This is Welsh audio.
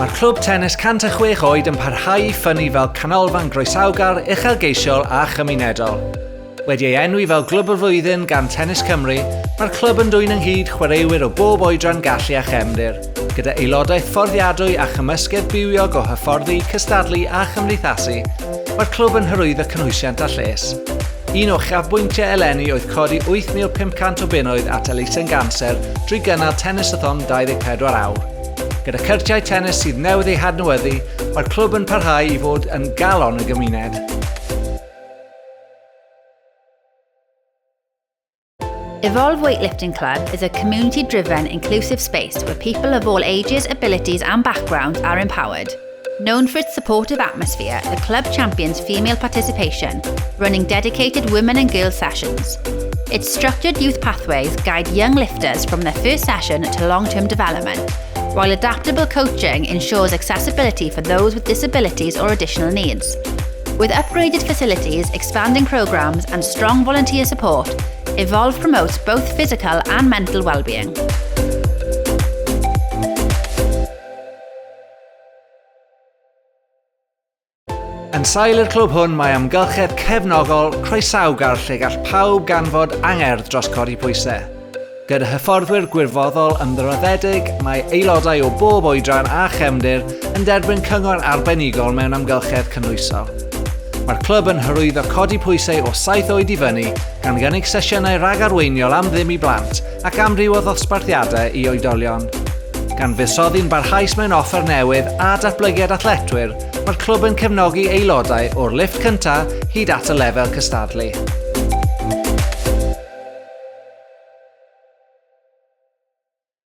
Mae'r clwb tennis 106 oed yn parhau i ffynnu fel canolfan groesawgar, uchelgeisiol a chymunedol. Wedi ei enwi fel glwb y flwyddyn gan Tennis Cymru, mae'r clwb yn dwyn ynghyd chwaraewyr o bob oedran gallu a chefndir, gyda aelodaeth fforddiadwy a chymysgedd bywiog o hyfforddi, cystadlu a chymdeithasu. Mae'r clwb yn hyrwyddo cynhwysiant a lles. Un o chafbwyntiau eleni oedd codi 8,500 o bunnoedd at elusen ganser drwy gynnal Tennisathon 24 awr. Gyda cyrtiau tennis sydd newydd eu hadnewyddu, mae'r clwb yn parhau i fod yn galon y gymuned. Evolve Weightlifting Club is a community-driven, inclusive space where people of all ages, abilities and backgrounds are empowered. Known for its supportive atmosphere, the club champions female participation, running dedicated women and girls sessions. Its structured youth pathways guide young lifters from their first session to long-term development, while adaptable coaching ensures accessibility for those with disabilities or additional needs. With upgraded facilities, expanding programs and strong volunteer support, Evolve promotes both physical and mental well-being. Yn sail i'r clwb hwn mae amgylchedd cefnogol croesawgar lle gall pawb ganfod angerdd dros codi pwysau. Gyda hyfforddwyr gwirfoddol ymdroddedig, mae aelodau o bob oedran a chefndir yn derbyn cyngor arbenigol mewn amgylchedd cynhwysol. Mae'r clwb yn hyrwyddo codi pwysau o 7 oed i fyny gan gynnig sesiynau ragarweiniol am ddim i blant ac amryw o ddosbarthiadau i oedolion. Gan fusoddi'n barhaus mewn offer newydd a datblygiad athletwyr, mae'r clwb yn cefnogi aelodau o'r lifft cyntaf hyd at y lefel cystadlu.